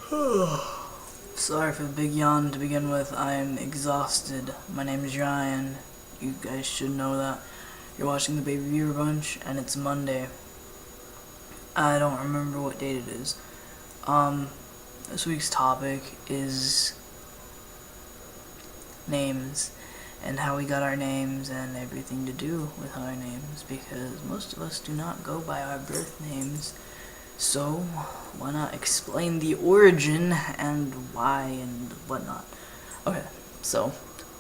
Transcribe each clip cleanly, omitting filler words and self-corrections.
Sorry for the big yawn to begin with. I'm exhausted. My name is Ryan. You guys should know that. You're watching the Baby Beaver Bunch, and it's Monday. I don't remember what date it is. This week's topic is names, and how we got our names, and everything to do with our names, because most of us do not go by our birth names. So, why not explain the origin and why and whatnot? Okay, so,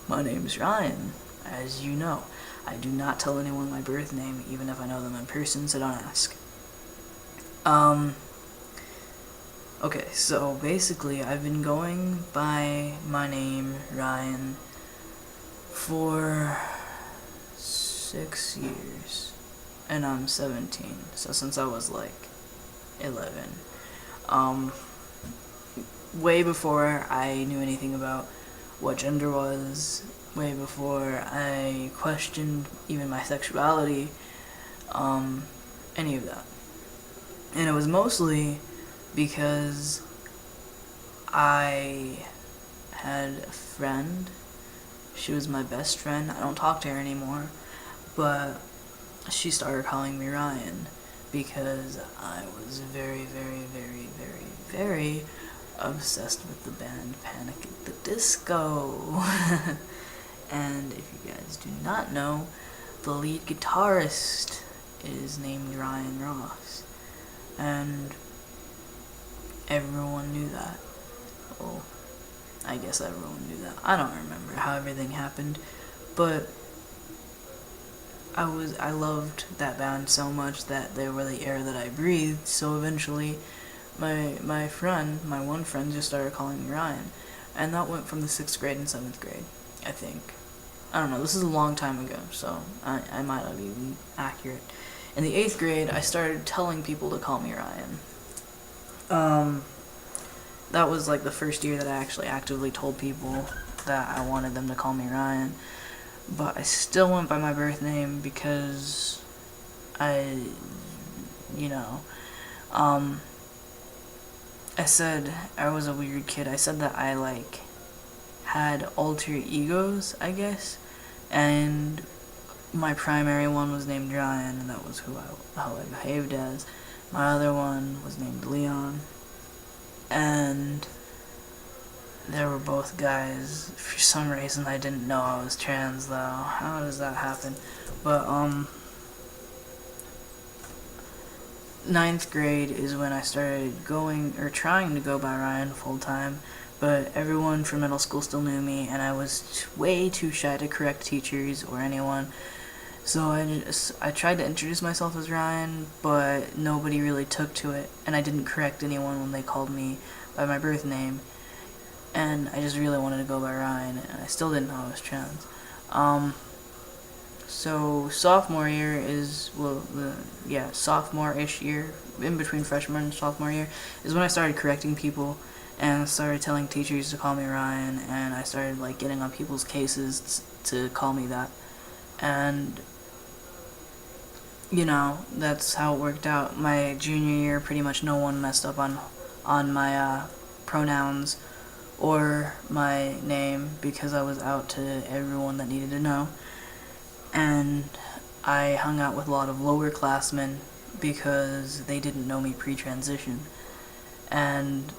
my name is Ryan, as you know. I do not tell anyone my birth name, even if I know them in person, so don't ask. Okay, so basically, I've been going by my name, Ryan, for 6 years, and I'm 17, so since I was like 11. Way before I knew anything about what gender was, way before I questioned even my sexuality, any of that. And it was mostly because I had a friend. She was my best friend. I don't talk to her anymore, but she started calling me Ryan because I was very, very, very, very, very obsessed with the band Panic at the Disco. And if you guys do not know, the lead guitarist is named Ryan Ross, and everyone knew that. Well, I guess everyone knew that. I don't remember how everything happened, but I loved that band so much that they were the air that I breathed, so eventually my one friend just started calling me Ryan, and that went from the 6th grade and 7th grade, I think. I don't know, this is a long time ago, so I might not be accurate. In the 8th grade, I started telling people to call me Ryan. That was like the first year that I actually actively told people that I wanted them to call me Ryan. But I still went by my birth name because I said I was a weird kid. I said that I had alter egos, I guess, and my primary one was named Ryan, and that was how I behaved as. My other one was named Leon, and they were both guys. For some reason, I didn't know I was trans, though. How does that happen? But, 9th grade is when I started trying to go by Ryan full time, but everyone from middle school still knew me, and I was way too shy to correct teachers or anyone. So I tried to introduce myself as Ryan, but nobody really took to it, and I didn't correct anyone when they called me by my birth name. And I just really wanted to go by Ryan, and I still didn't know I was trans. So sophomore year is, sophomore-ish year, in between freshman and sophomore year, is when I started correcting people, and started telling teachers to call me Ryan, and I started, getting on people's cases to call me that. And, that's how it worked out. My junior year, pretty much no one messed up on my, pronouns or my name, because I was out to everyone that needed to know. And I hung out with a lot of lower classmen because they didn't know me pre-transition. And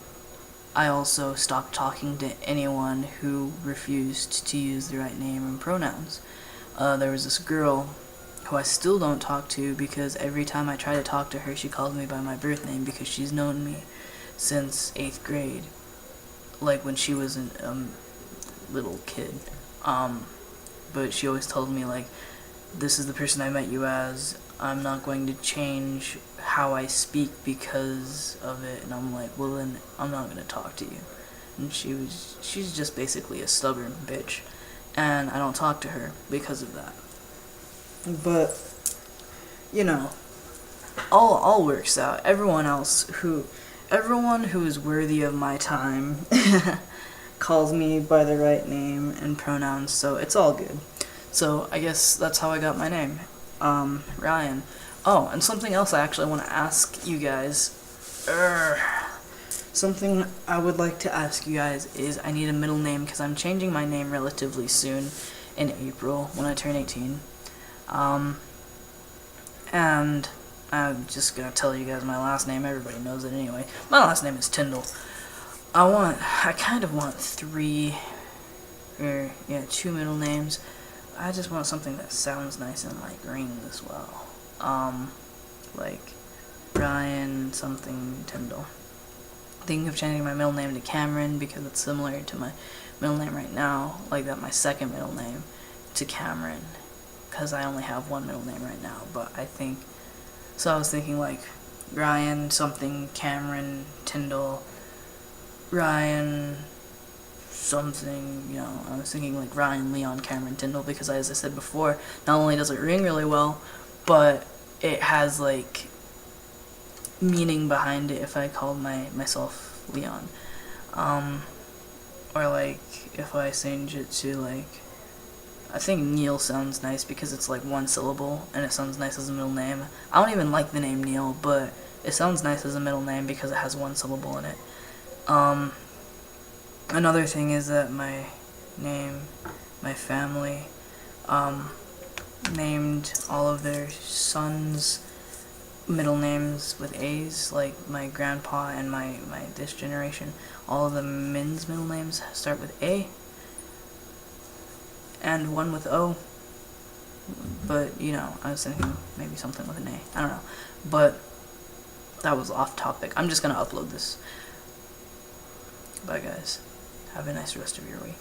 I also stopped talking to anyone who refused to use the right name and pronouns. There was this girl who I still don't talk to because every time I try to talk to her, she calls me by my birth name because she's known me since 8th grade. When she was a little kid. But she always told me, this is the person I met you as. I'm not going to change how I speak because of it. And I'm like, well then, I'm not going to talk to you. And she's just basically a stubborn bitch. And I don't talk to her because of that. But, all works out. Everyone who is worthy of my time calls me by the right name and pronouns, so it's all good. So I guess that's how I got my name, Ryan. Oh, and something else I actually want to ask you guys. Something I would like to ask you guys is I need a middle name because I'm changing my name relatively soon in April when I turn 18. And I'm just gonna tell you guys my last name. Everybody knows it anyway. My last name is Tyndall. I kind of want two middle names. I just want something that sounds nice and like rings as well. Like Ryan something Tyndall. Thinking of changing my middle name to Cameron because it's similar to my middle name right now, like that my second middle name to Cameron, because I only have one middle name right now. But I was thinking like Ryan something Cameron Tyndall, Ryan something, I was thinking like Ryan Leon Cameron Tyndall because as I said before, not only does it ring really well, but it has like meaning behind it if I called myself Leon. Or like if I change it to like, I think Neil sounds nice because it's like one syllable and it sounds nice as a middle name. I don't even like the name Neil, but it sounds nice as a middle name because it has one syllable in it. Another thing is that my family, named all of their sons middle names with A's, like my grandpa and my this generation, all of the men's middle names start with A, and one with O, but I was thinking maybe something with an A, I don't know, but that was off topic. I'm just gonna upload this. Bye guys, have a nice rest of your week.